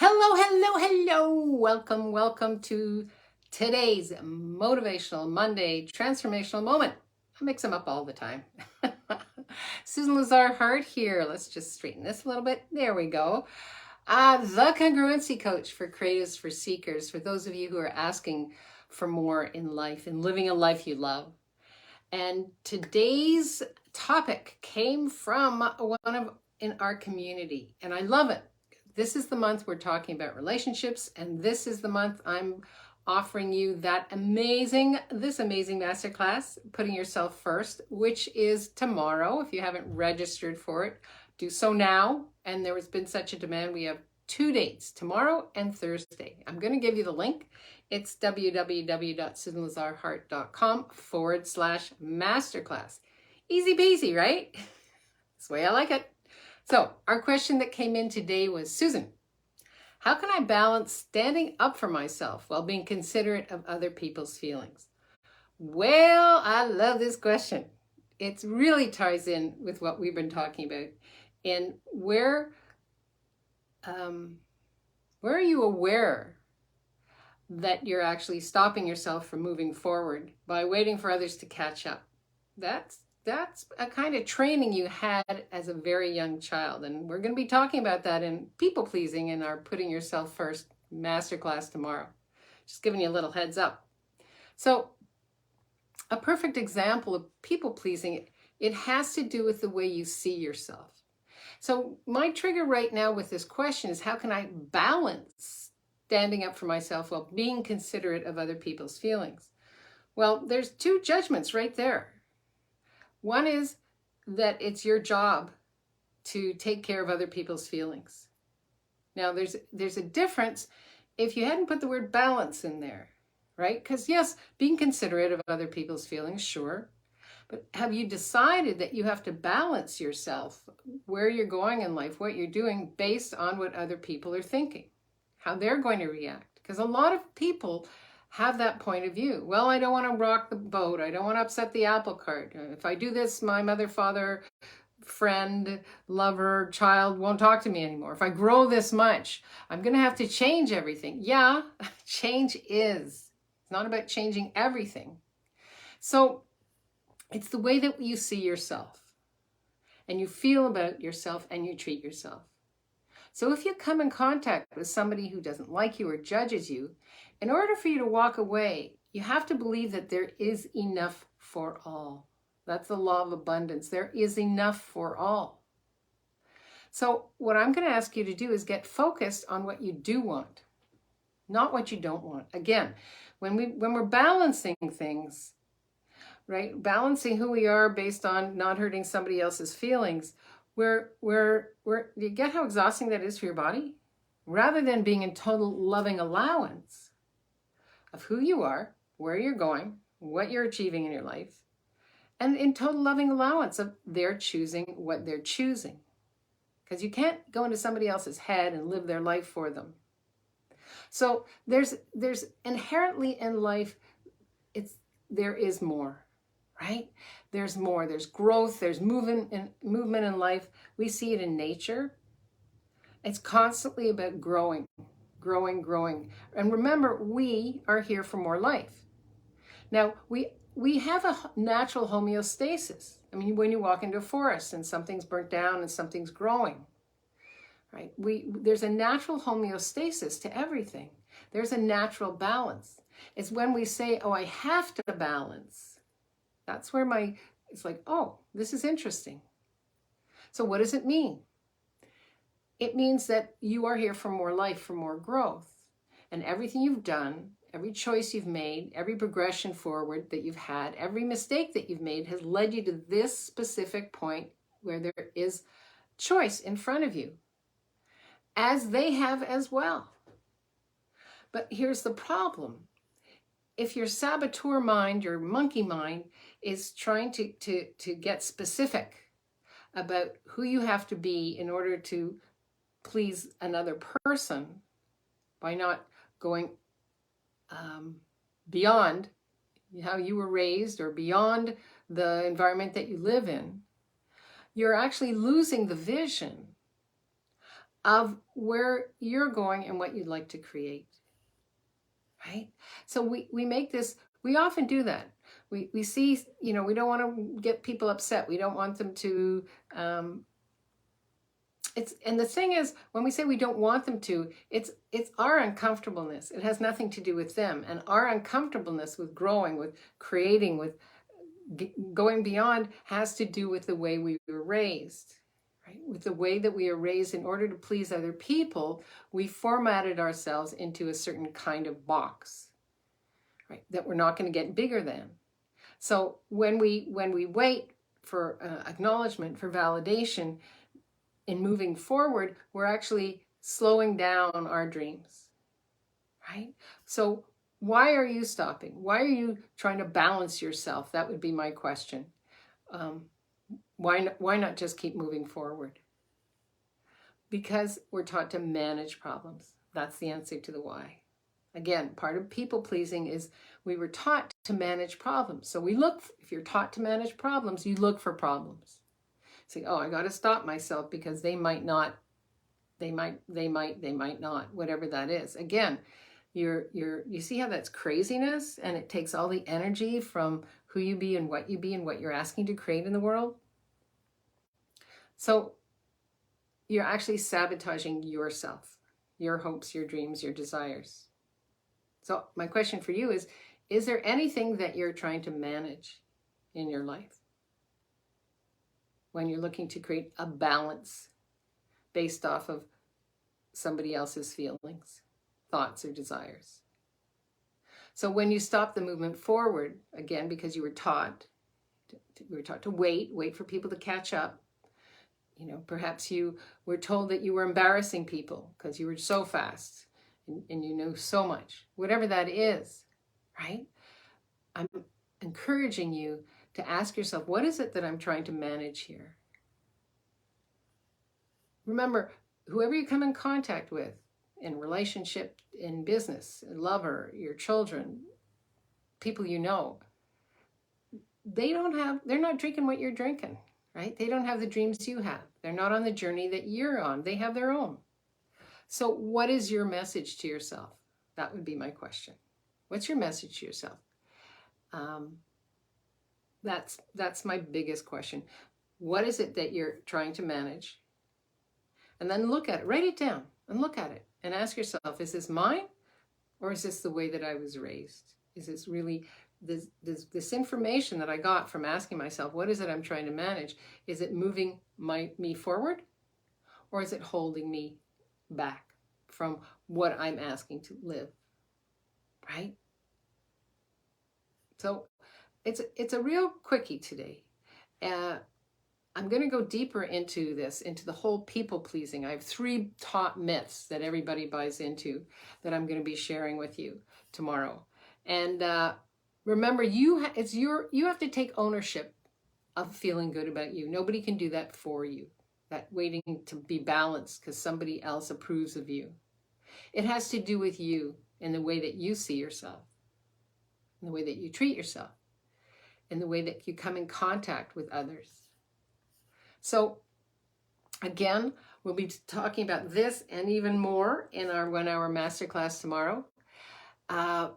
Hello. Welcome to today's Motivational Monday Transformational Moment. I mix them up all the time. Susan Lazar Hart here. Let's just straighten this a little bit. There we go. The Congruency Coach for Creatives, for Seekers, for those of you who are asking for more in life and living a life you love. And today's topic came from one in our community, and I love it. This is the month we're talking about relationships, and this is the month I'm offering you this amazing masterclass, Putting Yourself First, which is tomorrow. If you haven't registered for it, do so now. And there has been such a demand. We have 2 dates, tomorrow and Thursday. I'm going to give you the link. It's www.susanlazarhart.com/masterclass. Easy peasy, right? That's the way I like it. So our question that came in today was, Susan, how can I balance standing up for myself while being considerate of other people's feelings? Well, I love this question. It really ties in with what we've been talking about. And where are you aware that you're actually stopping yourself from moving forward by waiting for others to catch up? That's a kind of training you had as a very young child. And we're going to be talking about that in people pleasing in our Putting Yourself First masterclass tomorrow. Just giving you a little heads up. So a perfect example of people pleasing, it has to do with the way you see yourself. So my trigger right now with this question is, how can I balance standing up for myself while being considerate of other people's feelings? Well, there's 2 judgments right there. One is that it's your job to take care of other people's feelings. Now, there's a difference if you hadn't put the word balance in there, right? Because yes, being considerate of other people's feelings, sure. But have you decided that you have to balance yourself, where you're going in life, what you're doing, based on what other people are thinking, how they're going to react? Because a lot of people have that point of view. Well, I don't want to rock the boat. I don't want to upset the apple cart. If I do this, my mother, father, friend, lover, child won't talk to me anymore. If I grow this much, I'm going to have to change everything. Yeah, change is. It's not about changing everything. So it's the way that you see yourself and you feel about yourself and you treat yourself. So if you come in contact with somebody who doesn't like you or judges you, in order for you to walk away, you have to believe that there is enough for all. That's the law of abundance. There is enough for all. So what I'm going to ask you to do is get focused on what you do want, not what you don't want. Again, when we're balancing things, right? Balancing who we are based on not hurting somebody else's feelings, you get how exhausting that is for your body? Rather than being in total loving allowance of who you are, where you're going, what you're achieving in your life, and in total loving allowance of their choosing what they're choosing. Because you can't go into somebody else's head and live their life for them. So there's inherently in life, there is more. Right? There's more. There's growth. There's movement in life. We see it in nature. It's constantly about growing. And remember, we are here for more life. Now, we have a natural homeostasis. I mean, when you walk into a forest and something's burnt down and something's growing, right? There's a natural homeostasis to everything. There's a natural balance. It's when we say, oh, I have to balance. That's where it's like, oh, this is interesting. So what does it mean? It means that you are here for more life, for more growth. And everything you've done, every choice you've made, every progression forward that you've had, every mistake that you've made has led you to this specific point where there is choice in front of you, as they have as well. But here's the problem. If your saboteur mind, your monkey mind, is trying to get specific about who you have to be in order to please another person by not going beyond how you were raised or beyond the environment that you live in, you're actually losing the vision of where you're going and what you'd like to create, right? So we make this, we often do that. We see, we don't want to get people upset. We don't want them to, and the thing is, when we say we don't want them to, it's our uncomfortableness. It has nothing to do with them. And our uncomfortableness with growing, with creating, with going beyond has to do with the way we were raised, right? With the way that we are raised in order to please other people, we formatted ourselves into a certain kind of box, right? That we're not going to get bigger than. So when we wait for acknowledgement, for validation, in moving forward, we're actually slowing down our dreams, right? So why are you stopping? Why are you trying to balance yourself? That would be my question. Why not just keep moving forward? Because we're taught to manage problems. That's the answer to the why. Again, part of people pleasing is we were taught to manage problems. So if you're taught to manage problems, you look for problems. Say, oh, I got to stop myself because they might not, whatever that is. Again, you see how that's craziness, and it takes all the energy from who you be and what you're asking to create in the world. So you're actually sabotaging yourself, your hopes, your dreams, your desires. So my question for you is there anything that you're trying to manage in your life when you're looking to create a balance based off of somebody else's feelings, thoughts, or desires? So when you stop the movement forward, again, because you were taught to wait for people to catch up. Perhaps you were told that you were embarrassing people because you were so fast and you know so much. Whatever that is, right? I'm encouraging you to ask yourself, what is it that I'm trying to manage here? Remember, whoever you come in contact with in relationship, in business, a lover, your children, people you know, they're not drinking what you're drinking, right? They don't have the dreams you have. They're not on the journey that you're on. They have their own. So what is your message to yourself? That would be my question. What's your message to yourself? That's my biggest question. What is it that you're trying to manage? And then look at it, write it down and look at it and ask yourself, is this mine or is this the way that I was raised? Is this really this information that I got from asking myself, what is it I'm trying to manage? Is it moving me forward or is it holding me back from what I'm asking to live, right? So it's a real quickie today. I'm going to go deeper into the whole people pleasing. I have 3 top myths that everybody buys into that I'm going to be sharing with you tomorrow. And remember, you have to take ownership of feeling good about you. Nobody can do that for you. That waiting to be balanced because somebody else approves of you. It has to do with you and the way that you see yourself, and the way that you treat yourself, and the way that you come in contact with others. So again, we'll be talking about this and even more in our 1-hour masterclass tomorrow. I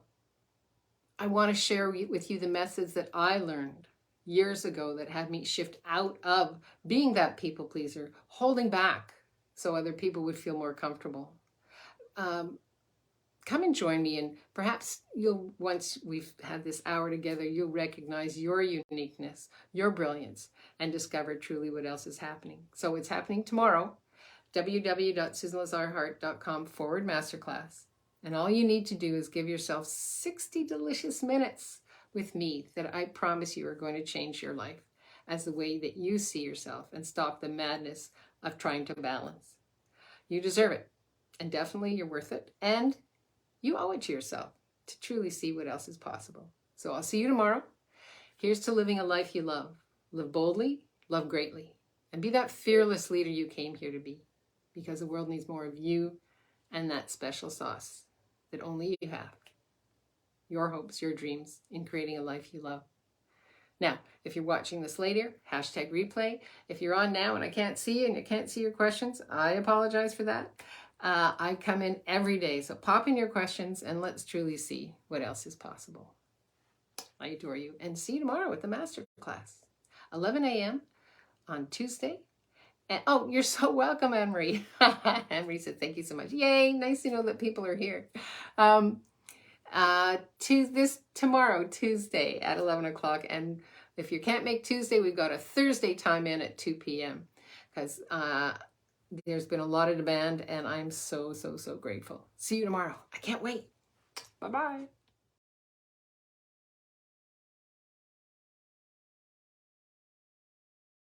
want to share with you the methods that I learned years ago that had me shift out of being that people pleaser, holding back so other people would feel more comfortable. Come and join me, and perhaps once we've had this hour together, you'll recognize your uniqueness, your brilliance, and discover truly what else is happening. So it's happening tomorrow, www.susanlazarhart.com/masterclass. And all you need to do is give yourself 60 delicious minutes with me that I promise you are going to change your life as the way that you see yourself and stop the madness of trying to balance. You deserve it, and definitely you're worth it, and you owe it to yourself to truly see what else is possible. So I'll see you tomorrow. Here's to living a life you love. Live boldly, love greatly, and be that fearless leader you came here to be, because the world needs more of you and that special sauce that only you have. Your hopes, your dreams in creating a life you love. Now, if you're watching this later, hashtag replay. If you're on now and I can't see you and you can't see your questions, I apologize for that. I come in every day, so pop in your questions and let's truly see what else is possible. I adore you, and see you tomorrow at the masterclass, 11 a.m. on Tuesday. And oh, you're so welcome, Anne-Marie. Anne-Marie said, thank you so much. Yay, nice to know that people are here. Tomorrow, Tuesday at 11 o'clock. And if you can't make Tuesday, we've got a Thursday time in at 2 p.m. because there's been a lot of demand, and I'm so, so, so grateful. See you tomorrow. I can't wait. Bye-bye.